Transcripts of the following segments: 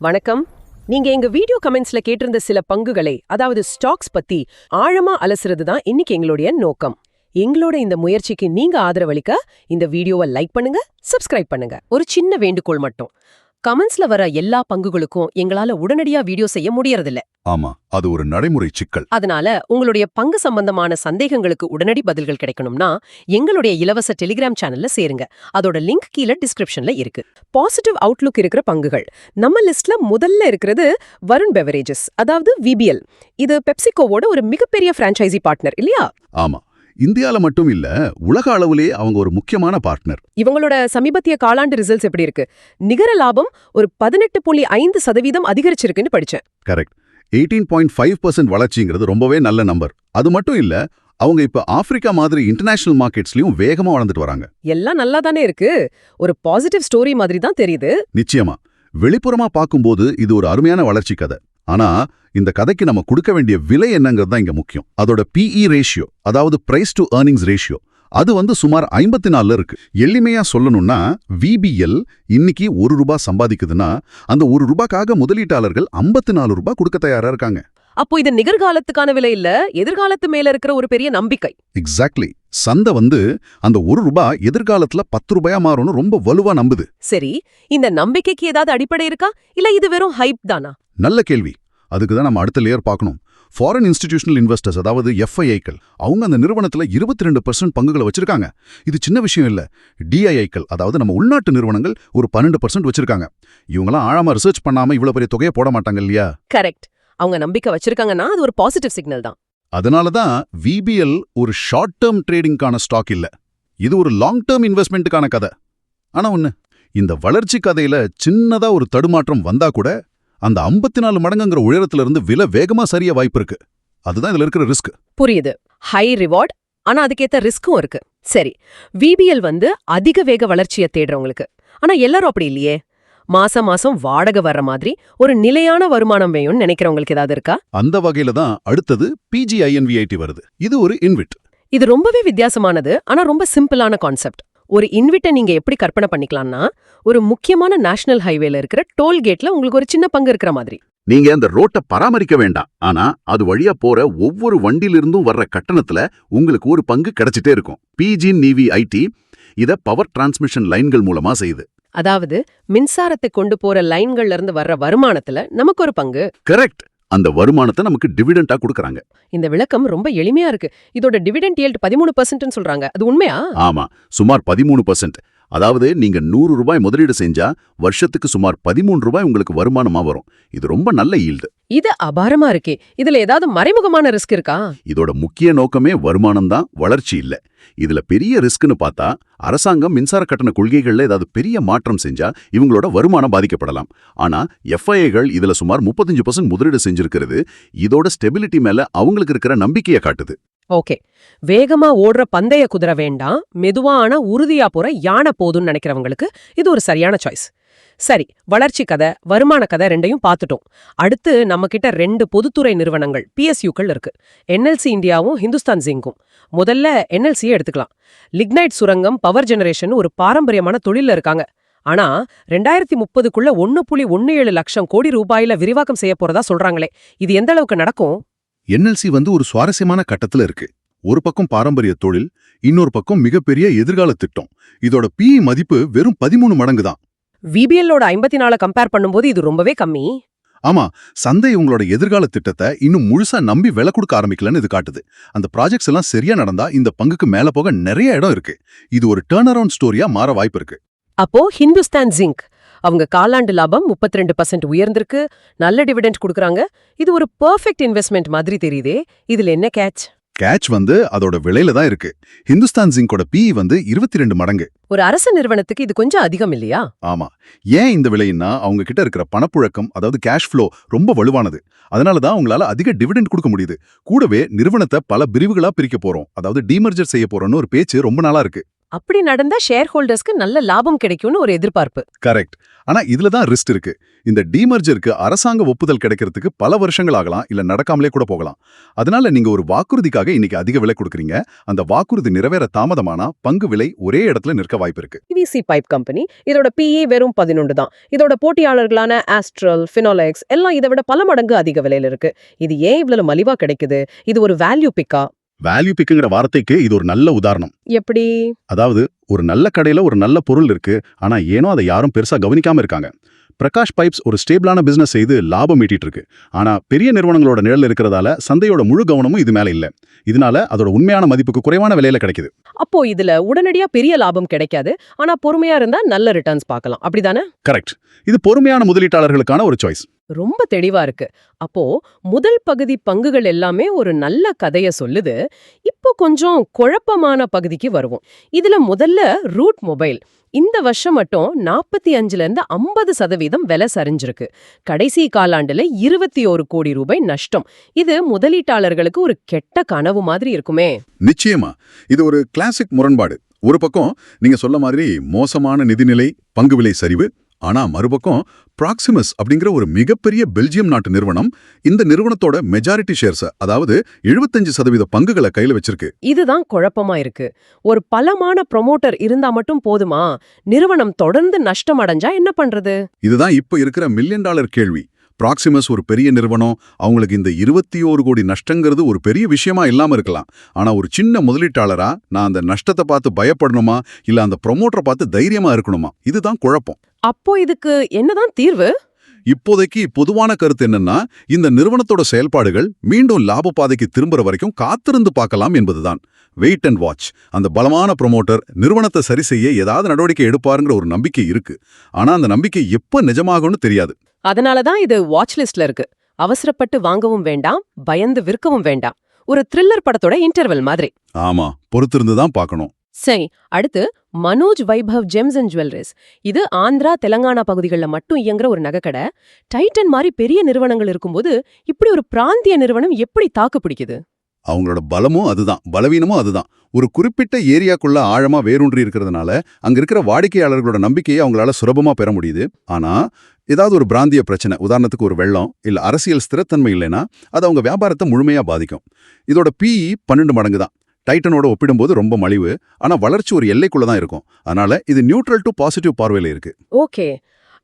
வணக்கம். நீங்க எங்க வீடியோ கமெண்ட்ஸ்ல கேட்டிருந்த சில பங்குகளை, அதாவது ஸ்டாக்ஸ் பத்தி ஆழமா அலசுறது தான் இன்னைக்கு எங்களுடைய நோக்கம். எங்களோட இந்த முயற்சிக்கு நீங்க ஆதரவளிக்க இந்த வீடியோவை லைக் பண்ணுங்க, சப்ஸ்கிரைப் பண்ணுங்க. ஒரு சின்ன வேண்டுகோள் மட்டும். கமெண்ட்ஸ்ல வர எல்லா பங்குகளுக்கும் எங்களால உடனடியா வீடியோ செய்ய முடியறதில்ல. ஆமா, அது ஒரு நடைமுறை சிக்கல். அதனால உங்களுடைய பங்கு சம்பந்தமான சந்தேகங்களுக்கு உடனடி பதில்கள் கிடைக்கணும்னா எங்களுடைய இலவச டெலிகிராம் சேனல்ல சேருங்க. அதோட லிங்க் கீழே டிஸ்கிரிப்ஷன்ல இருக்கு. பாசிட்டிவ் அவுட்லுக் இருக்கிற பங்குகள் நம்ம லிஸ்ட்ல முதல்ல இருக்கிறது வருண் பெவரேஜஸ், அதாவது விபிஎல். இது பெப்சிகோவோட ஒரு மிகப்பெரிய பிரான்ச்சைசி பார்ட்னர் இல்லையா? ஆமா, இந்தியால மட்டும் இல்ல, உலக அளவிலே அவங்க ஒரு முக்கியமான பார்ட்னர். இவங்களோட சமீபத்திய காலாண்டு ரிசல்ட்ஸ் எப்படி இருக்கு? நிகர லாபம் ஒரு 18.5% அதிகரிச்சிருக்குன்னு படிச்சேன். கரெக்ட். 18.5% வளர்ச்சிங்கிறது ரொம்பவே நல்ல நம்பர். அது மட்டும் இல்ல, அவங்க இப்ப ஆப்பிரிக்கா மாதிரி இன்டர்நேஷனல் மார்க்கெட்ஸ்லயும் வேகமா வளர்ந்துட்டு வராங்க. எல்லாம் நல்லா தானே இருக்கு. ஒரு பாசிட்டிவ் ஸ்டோரி மாதிரி தான் தெரியுது. நிச்சயமா, வெளிப்புறமா பார்க்கும்போது இது ஒரு அருமையான வளர்ச்சி கதை. ஆனா இந்த கதைக்கு நம்ம கொடுக்க வேண்டிய விலை என்னங்கிறது தான் இங்க முக்கியம். அதோட PE ரேஷியோ, அதாவது பிரைஸ் டு ஏர்னிங்ஸ் ரேஷியோ, அது சுமார் 54 இருக்கு. எளிமையா சொல்லணும்னா, VBL இன்னைக்கு ₹1 சம்பாதிக்குதுன்னா அந்த ₹1க்காக முதலீட்டாளர்கள் ₹54 கொடுக்க தயாரா இருக்காங்க. அப்போ இது நிகழ்காலத்துக்கான விலை இல்ல, எதிர்காலத்து மேல இருக்கிற ஒரு பெரிய நம்பிக்கை. எக்ஸாக்ட்லி. சந்தை அந்த ₹1 எதிர்காலத்துல ₹10 மாறும்னு ரொம்ப வலுவா நம்புது. சரி, இந்த நம்பிக்கைக்கு ஏதாவது அடிப்படை இருக்கா, இல்ல இது வெறும் ஹைப் தானா? நல்ல கேள்வி. அதுக்கு தான் நம்ம அடுத்த லேயர் பார்க்கணும். ஃபாரின் இன்ஸ்டிடியூஷனல் இன்வெஸ்டர்ஸ், அதாவது FIIக்கள், அவங்க அந்த நிறுவனத்துல 22% பங்குகளை வச்சிருக்காங்க. இது சின்ன விஷயம் இல்ல. DIIக்கள், அதாவது நம்ம உள்நாட்டு நிறுவனங்கள், ஒரு 12% வச்சிருக்காங்க. இவங்களாம் ஆழமா ரிசர்ச் பண்ணாம இவ்வளவு பெரிய தொகையை போட மாட்டாங்க இல்லையா? கரெக்ட். அவங்க நம்பிக்கை வச்சிருக்காங்கன்னா அது ஒரு பாசிட்டிவ் சிக்னல் தான். அதனால தான் VBL ஒரு ஷார்ட் டேர்ம் ட்ரேடிங்கான ஸ்டாக் இல்ல, இது ஒரு லாங் டேர்ம் இன்வெஸ்ட்மெண்ட்டுக்கான கதை. ஆனா இந்த வளர்ச்சி கதையில சின்னதா ஒரு தடுமாற்றம் வந்தா கூட அந்த 54 மடங்குங்கிற உயரத்துல இருந்து விலை வேகமா சரிய வாய்ப்பு இருக்கு. அதுதான் இதுல இருக்கிற ரிஸ்க். புரியுது. ஹை ரிவார்ட், ஆனா அதுக்கேத்த ரிஸ்க்கும் இருக்கு. சரி, VBL அதிக வேக வளர்ச்சியை தேடுறவங்களுக்கு. ஆனா எல்லாரும் அப்படி இல்லையே. மாசம் மாசம் வாடகை வர்ற மாதிரி ஒரு நிலையான வருமானம் வேணும்னு நினைக்கிறவங்களுக்கு ஏதாவது இருக்கா? அந்த வகையில தான் அடுத்தது PGINVIT வருது. இது ஒரு இன்விட். இது ரொம்பவே வித்தியாசமானது, ஆனா ரொம்ப சிம்பிளான கான்செப்ட். ஒரு இன்விட்டை நீங்க எப்படி கற்பனை பண்ணிக்கலாம்னா, ஒரு முக்கியமான நேஷனல் ஹைவேல இருக்கிற டோல்கேட்ல உங்களுக்கு ஒரு சின்ன பங்கு இருக்கிற மாதிரி. நீங்க அந்த ரோட்டை பராமரிக்க வேண்டாம், ஆனா அது வழியா போற ஒவ்வொரு வண்டியிலிருந்தும் வர்ற கட்டணத்துல உங்களுக்கு ஒரு பங்கு கிடைச்சிட்டே இருக்கும். PGNVIT இத பவர் டிரான்ஸ்மிஷன் லைன்கள் மூலமா செய்யுது. அதாவது மின்சாரத்தை கொண்டு போற லைன்கள்ல இருந்து வர்ற வருமானத்துல நமக்கு ஒரு பங்கு. கரெக்ட். அந்த வருமானத்தை நமக்கு டிவிடெண்டா கொடுக்கறாங்க. இந்த விளக்கம் ரொம்ப எளிமையா இருக்கு. இதோட டிவிடெண்ட் ஈல்ட் 13% சொல்றாங்க. அது உண்மையா? ஆமா, சுமார் 13%. அதாவது நீங்க ₹100 முதலீடு செஞ்சா வருஷத்துக்கு சுமார் ₹13 உங்களுக்கு வருமானமா வரும். இது ரொம்ப நல்ல ஈல்டு. இது அபாரமா இருக்கே. இதுல ஏதாவது மறைமுகமான ரிஸ்க் இருக்கா? இதோட முக்கிய நோக்கமே வருமானம் தான், வளர்ச்சி இல்ல. இதுல பெரிய ரிஸ்க்னு பார்த்தா, அரசாங்கம் மின்சார கட்டண கொள்கைகள்ல ஏதாவது பெரிய மாற்றம் செஞ்சா இவங்களோட வருமானம் பாதிக்கப்படலாம். ஆனா FIIகள் இதுல சுமார் 35% முதலீடு செஞ்சிருக்கிறது இதோட ஸ்டெபிலிட்டி மேல அவங்களுக்கு இருக்கிற நம்பிக்கையை காட்டுது. ஓகே, வேகமா ஓடுற பந்தய குதிரை வேண்டாம், மெதுவா ஆனா உறுதியா போற யானை போதும்னு நினைக்கிறவங்களுக்கு இது ஒரு சரியான சாய்ஸ். சரி, வளர்ச்சி கதை, வருமான கதை ரெண்டையும் பார்த்துட்டோம். அடுத்து நம்ம கிட்ட 2 பொதுத்துறை நிறுவனங்கள், PSUக்கள் இருக்கு. NLC இந்தியாவும் ஹிந்துஸ்தான் ஜிங்கும். முதல்ல NLCயை எடுத்துக்கலாம். லிக்னைட் சுரங்கம், பவர் ஜெனரேஷன் ஒரு பாரம்பரியமான தொழில்ல இருக்காங்க. ஆனா 2030க்குள்ள 1.17 லட்சம் கோடி ரூபாயில விரிவாக்கம் செய்ய போறதா சொல்றாங்களே, இது எந்த அளவுக்கு நடக்கும்? NLC ஒரு சுவாரஸ்யமான கட்டத்துல இருக்கு. ஒரு பக்கம் பாரம்பரிய தொழில், இன்னொரு பக்கம் மிகப்பெரிய எதிர்கால திட்டம். இதோட PE மதிப்பு வெறும் 13 மடங்கு தான். VBLோட 54 கம்பேர் பண்ணும்போது இது ரொம்பவே கம்மி. ஆமா, சந்தை உங்களோட எதிர்கால திட்டத்தை இன்னும் முழுசா நம்பி விலை கொடுக்க ஆரம்பிக்கலன்னு இது காட்டுது. அந்த ப்ராஜெக்ட்ஸ் எல்லாம் சரியா நடந்தா இந்த பங்குக்கு மேல போக நிறைய இடம் இருக்கு. இது ஒரு டர்ன் அரவுண்ட் ஸ்டோரியா மாற வாய்ப்பு இருக்கு. அப்போ ஹிந்துஸ்தான் ஜிங்க், அவங்க காலாண்டு லாபம் 32% உயர்ந்திருக்கு, நல்ல டிவிடெண்ட் கொடுக்கறாங்க. இது ஒரு பெர்ஃபெக்ட் இன்வெஸ்ட்மெண்ட் மாதிரி தெரியுதே. இதுல என்ன கேட்ச்? கேட்ச் அதோட விலையில தான் இருக்கு. ஹிந்துஸ்தான் ஜிங்கோட PE 22 மடங்கு. ஒரு அரசு நிறுவனத்துக்கு இது கொஞ்சம் அதிகம் இல்லையா? ஆமா. ஏன் இந்த விலைன்னா, அவங்க கிட்ட இருக்கிற பணப்புழக்கம், அதாவது கேஷ் ஃப்ளோ ரொம்ப வலுவானது. அதனாலதான் அவங்களால அதிக டிவிடெண்ட் கொடுக்க முடியுது. கூடவே நிறுவனத்தை பல பிரிவுகளா பிரிக்க போறோம், அதாவது டிமர்ஜர் செய்ய போறோம்னு ஒரு பேச்சு ரொம்ப நாளா இருக்கு. அப்படி நடந்தா ஷேர் ஹோல்டர்ஸ்க்கு நல்ல லாபம் கிடைக்கும்னு ஒரு எதிர்பார்ப்பு. கரெக்ட். ஆனா இதுல தான் ரிஸ்க் இருக்கு. இந்த டீமர்ஜருக்கு அரசாங்க ஒப்புதல் கிடைக்கிறதுக்கு பல வருஷங்கள் ஆகலாம், இல்ல நடக்காமலே கூட போகலாம். அதனால நீங்க ஒரு வாக்குறுதிக்காக இன்னைக்கு அதிக விலை கொடுக்குறீங்க. அந்த வாக்குறுதி நிறைவேற தாமதமானா பங்கு விலை ஒரே இடத்துல நிற்க வாய்ப்பு இருக்கு. பிவிசி பைப் கம்பெனி இதோட PE வெறும் 11 தான். இதோட போட்டியாளர்களான ஆஸ்ட்ரல், ஃபினோலெக்ஸ் எல்லாம் இதை விட பல மடங்கு அதிக விலையில இருக்கு. இது ஏன் இவ்வளவு மலிவா கிடைக்குது? இது ஒரு வேல்யூ பிக்கா? வேல்யூ பிக்குங்கிற வார்த்தைக்கு இது ஒரு நல்ல உதாரணம். எப்படி? அதாவது ஒரு நல்ல கடையில ஒரு நல்ல பொருள் இருக்கு, ஆனா ஏனோ அதை யாரும் பெருசா கவனிக்காம இருக்காங்க. பிரகாஷ் பைப்ஸ் ஒரு ஸ்டேபிளான பிசினஸ் செய்து லாபம் ஈட்டிட்டு இருக்கு. ஆனா பெரிய நிறுவனங்களோட நிழல் இருக்கிறதால சந்தையோட முழு கவனமும் இது மேல இல்ல. இதனால அதோட உண்மையான மதிப்புக்கு குறைவான விலையில கிடைக்குது. அப்போ இதுல உடனடியா பெரிய லாபம் கிடைக்காது, ஆனா பொறுமையா இருந்தா நல்ல ரிட்டர்ன்ஸ் பார்க்கலாம், அப்படிதானே? கரெக்ட். இது பொறுமையான முதலீட்டாளர்களுக்கான ஒரு சாய்ஸ். ரொம்ப தெளிவா இருக்கு. அப்போ முதல் பகுதி பங்குகள் எல்லாமே ஒரு நல்ல கதைய சொல்லுது. இப்போ கொஞ்சம் குழப்பமான பகுதிக்கு வருவோம். இதுல முதல்ல ரூட் மொபைல். இந்த வருஷம் மட்டும் 45ல இருந்து 50% விலை சரிஞ்சிருக்கு. கடைசி காலாண்டுல 21 கோடி ரூபாய் நஷ்டம். இது முதலீட்டாளர்களுக்கு ஒரு கெட்ட கனவு மாதிரி இருக்குமே. நிச்சயமா இது ஒரு கிளாசிக் முரண்பாடு. ஒரு பக்கம் நீங்க சொல்ல மாதிரி மோசமான நிதிநிலை, பங்கு விலை சரிவு. ஆனா மறுபக்கம் ப்ராக்சிமஸ் அப்படிங்கிற ஒரு மிகப்பெரிய பெல்ஜியம் நாட்டு நிறுவனம் இந்த நிறுவனத்தோட மெஜாரிட்டி ஷேர்ஸ், அதாவது 75% பங்குகளை கையில வச்சிருக்கு. இதுதான் குழப்பமா இருக்கு. ஒரு பலமான ப்ரொமோட்டர் இருந்தா மட்டும் போதுமா? நிறுவனம் தொடர்ந்து நஷ்டம் அடைஞ்சா என்ன பண்றது? இதுதான் இப்ப இருக்கிற $1 மில்லியன் கேள்வி. ப்ராக்சிமஸ் ஒரு பெரிய நிறுவனம், அவங்களுக்கு இந்த 21 கோடி நஷ்டங்கிறது ஒரு பெரிய விஷயமா இல்லாம இருக்கலாம். ஆனா ஒரு சின்ன முதலீட்டாளரா நான் அந்த நஷ்டத்தை பார்த்து பயப்படணுமா, இல்ல அந்த ப்ரொமோட்டரை பார்த்து தைரியமா இருக்கணுமா? இதுதான் குழப்பம். அப்போ இதுக்கு என்னதான் தீர்வு? இப்போதைக்கு பொதுவான கருத்து என்னன்னா, இந்த நிறுவனத்தோட செயல்பாடுகள் மீண்டும் லாப பாதைக்கு திரும்புற வரைக்கும் காத்திருந்து பார்க்கலாம் என்பதுதான். Wait and watch. அந்த பலமான ப்ரொமோட்டர் நிறுவனத்தை சரி செய்ய ஏதாவது நடவடிக்கை எடுப்பாருங்கிற ஒரு நம்பிக்கை இருக்கு. ஆனா அந்த நம்பிக்கை எப்ப நிஜமாகும்னு தெரியாது. அதனாலதான் இது வாட்ச் லிஸ்ட்ல இருக்கு. அவசரப்பட்டு வாங்கவும் வேண்டாம், பயந்து விற்கவும் வேண்டாம். ஒரு த்ரில்லர் படத்தோட இன்டர்வல் மாதிரி. ஆமா, பொறுத்திருந்து தான் பார்க்கணும். சரி, அடுத்து Manoj Vaibhav gems and jewelleries. இது ஆந்திரா, தெலங்கானா பகுதிகளில் மட்டும் இயங்குற ஒரு நகைக்கடை. டைட்டன் மாதிரி பெரிய நிறுவனங்கள் இருக்கும்போது இப்படி ஒரு பிராந்திய நிறுவனம் எப்படி தாக்கு பிடிக்குது? அவங்களோட பலமும் அதுதான், பலவீனமும் அதுதான். ஒரு குறிப்பிட்ட ஏரியாக்குள்ள ஆழமா வேரூன்றி இருக்கிறதுனால அங்க இருக்கிற வாடிக்கையாளர்களோட நம்பிக்கையை அவங்களால சுலபமா பெற முடியுது. ஆனா ஏதாவது ஒரு பிராந்திய பிரச்சனை, உதாரணத்துக்கு ஒரு வெள்ளம் இல்ல அரசியல் ஸ்திரத்தன்மை இல்லைன்னா அது அவங்க வியாபாரத்தை முழுமையா பாதிக்கும். இதோட PE 12 மடங்கு தான். டைட்டனோட ஒப்பிடும்போது ரொம்ப மலிவு, ஆனா வளர்ச்சி ஒரு எல்லைக்குள்ள தான் இருக்கும். அதனால இது நியூட்ரல் டு பாசிட்டிவ் பார்வையில இருக்கு. ஓகே,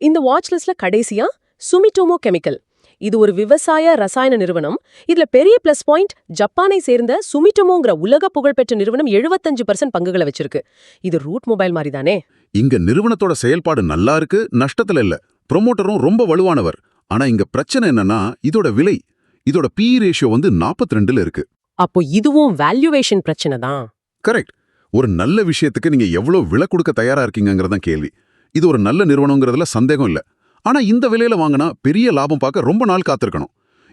இந்த வாட்ச் லிஸ்ட்ல கடைசியா சுமிடோமோ கெமிக்கல். இது ஒரு விவசாய ரசாயன நிறுவனம். இதுல பெரிய பிளஸ் பாயிண்ட், ஜப்பானை சேர்ந்த சுமிடோமோங்கிற உலக புகழ்பெற்ற நிறுவனம் 75% பங்குகளை வச்சிருக்கு. இது ரூட் மொபைல் மாதிரி தானே? இங்க நிறுவனத்தோட செயல்பாடு நல்லா இருக்கு, நஷ்டத்துல இல்ல. ப்ரொமோட்டரும் ரொம்ப வலுவானவர். ஆனா இங்க பிரச்சனை என்னன்னா இதோட விலை. இதோட PE ரேஷியோ 42ல இருக்கு. அப்போ இதுவும் வேல்யூவேஷன் பிரச்சனை தான். கரெக்ட். ஒரு நல்ல விஷயத்துக்கு நீங்க எவ்வளவு விலை கொடுக்க தயாரா இருக்கீங்கங்கறதான் கேள்வி. இது ஒரு நல்ல நிறுவனங்கிறதுல சந்தேகம் இல்ல. ஆனா இந்த விலையில வாங்கினா பெரிய லாபம் பார்க்க ரொம்ப நாள் காத்திருக்கணும்.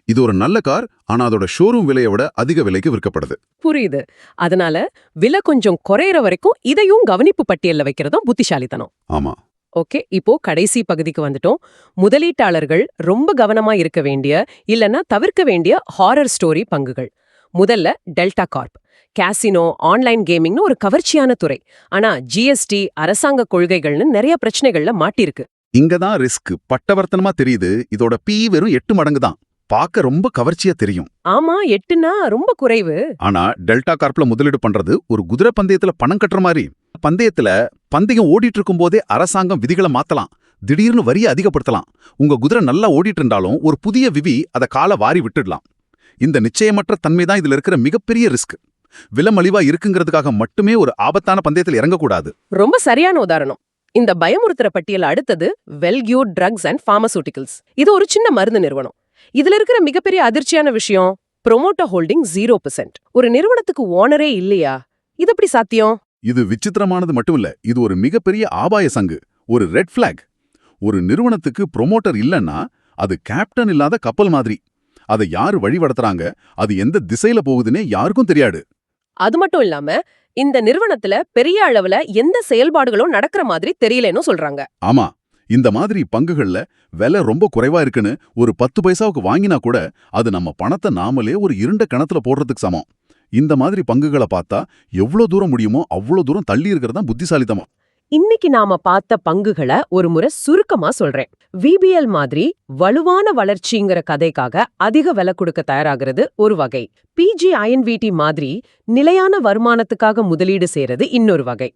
இது ஒரு நல்ல கார், ஆனா அதோட ஷோரூம் விலையை விட அதிக விலைக்கு விற்கப்படுது. புரியுது. அதனால விலை கொஞ்சம் குறையிற வரைக்கும் இதையும் கவனிப்பு பட்டியல்ல வைக்கிறதும் புத்திசாலித்தனம். ஆமா. ஓகே, இப்போ கடைசி பகுதிக்கு வந்துட்டோம். முதலீட்டாளர்கள் ரொம்ப கவனமா இருக்க வேண்டிய, இல்லனா தவிர்க்க வேண்டிய ஹாரர் ஸ்டோரி பங்குகள். முதல்ல டெல்டா கார்ப். கேசினோ, ஆன்லைன் கேமிங்னு ஒரு கவர்ச்சியான துறை. ஆனா GST, அரசாங்க கொள்கைகள்னு நிறைய பிரச்சனைகள்ல மாட்டிருக்கு. இங்கதான் ரிஸ்க் பட்டவர்த்தனமா தெரியுது. இதோட PE வெறும் 8 மடங்கு தான். பார்க்க ரொம்ப கவர்ச்சியா தெரியும். ஆமா, 8னா ரொம்ப குறைவு. ஆனா டெல்டா கார்ப்ல முதலீடு பண்றது ஒரு குதிரை பந்தயத்துல பணம் கட்டுற மாதிரி. பந்தயம் ஓடிட்டு இருக்கும் போதே அரசாங்கம் விதிகளை மாத்தலாம், திடீர்னு வரியை அதிகப்படுத்தலாம். உங்க குதிரை நல்லா ஓடிட்டு இருந்தாலும் ஒரு புதிய விதி அதை காலை வாரி விட்டுடலாம். இந்த நிச்சயமற்ற தன்மை தான் இதுல இருக்கிற மிகப்பெரிய ரிஸ்க். விலை மலிவா இருக்குங்கிறதுக்காக மட்டுமே ஒரு ஆபத்தான பந்தயத்தில் இறங்கக்கூடாது. ரொம்ப சரியான உதாரணம். இந்த பயமுறுத்துற பட்டியல் அடுத்தது வெல்கியூர் ட்ரக்ஸ் அண்ட் பார்மசூட்டிகல்ஸ். இது ஒரு சின்ன மருந்து நிறுவனம். இதுல இருக்கிற மிகப்பெரிய அதிர்ச்சியான விஷயம், ப்ரொமோட்டர் ஹோல்டிங் 0%. ஒரு நிறுவனத்துக்கு ஓனரே இல்லையா? இது எப்படி சாத்தியம்? இது விசித்திரமானது மட்டும் இல்ல, இது ஒரு மிகப்பெரிய ஆபாய சங்கு, ஒரு ரெட் பிளாக். ஒரு நிறுவனத்துக்கு ப்ரொமோட்டர் இல்லைன்னா அது கேப்டன் இல்லாத கப்பல் மாதிரி. அதை யாரு வழிநடத்துறாங்க, அது எந்த திசையில போகுதுன்னே யாருக்கும் தெரியாது. அது மட்டும் இல்லாம இந்த நிறுவனத்துல பெரிய அளவுல எந்த செயல்பாடுகளும் நடக்கிற மாதிரி தெரியலன்னு சொல்றாங்க. ஆமா, இந்த மாதிரி பங்குகள்ல விலை ரொம்ப குறைவா இருக்குன்னு ஒரு 10 பைசாவுக்கு வாங்கினா கூட அது நம்ம பணத்தை நாமளே ஒரு இருண்ட கணத்துல போடுறதுக்கு சமம். இந்த மாதிரி பங்குகளை பார்த்தா எவ்வளவு தூரம் முடியுமோ அவ்வளவு தூரம் தள்ளி இருக்கிறது தான் புத்திசாலித்தனம். இன்னைக்கு நாம பார்த்த பங்குகளை ஒரு முறை சுருக்கமா சொல்றேன். விபிஎல் மாதிரி வலுவான வளர்ச்சிங்கிற கதைக்காக அதிக விலை கொடுக்க தயாராகிறது ஒரு வகை. PGINVT மாதிரி நிலையான வருமானத்துக்காக முதலீடு செய்யறது இன்னொரு வகை.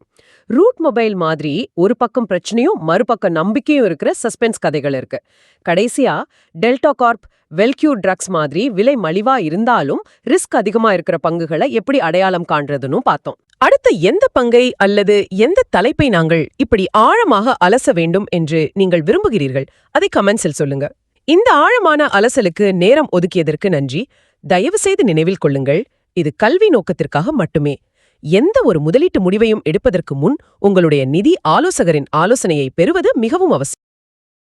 ரூட் மொபைல் மாதிரி ஒரு பக்கம் பிரச்சனையும் மறுபக்கம் நம்பிக்கையும் இருக்கிற சஸ்பென்ஸ் கதைகள் இருக்கு. கடைசியா டெல்டா கார்ப், வெல்கியூர் ட்ரக்ஸ் மாதிரி விலை மலிவா இருந்தாலும் ரிஸ்க் அதிகமா இருக்கிற பங்குகளை எப்படி அடையாளம் காண்றதுன்னு பார்த்தோம். அடுத்த எந்த பங்கை அல்லது எந்த தலைப்பை நாங்கள் இப்படி ஆழமாக அலச வேண்டும் என்று நீங்கள் விரும்புகிறீர்கள் அதை கமெண்ட்ஸில் சொல்லுங்க. இந்த ஆழமான அலசலுக்கு நேரம் ஒதுக்கியதற்கு நன்றி. தயவு செய்து நினைவில் கொள்ளுங்கள், இது கல்வி நோக்கத்திற்காக மட்டுமே. எந்த ஒரு முதலீட்டு முடிவையும் எடுப்பதற்கு முன் உங்களுடைய நிதி ஆலோசகரின் ஆலோசனையை பெறுவது மிகவும் அவசியம்.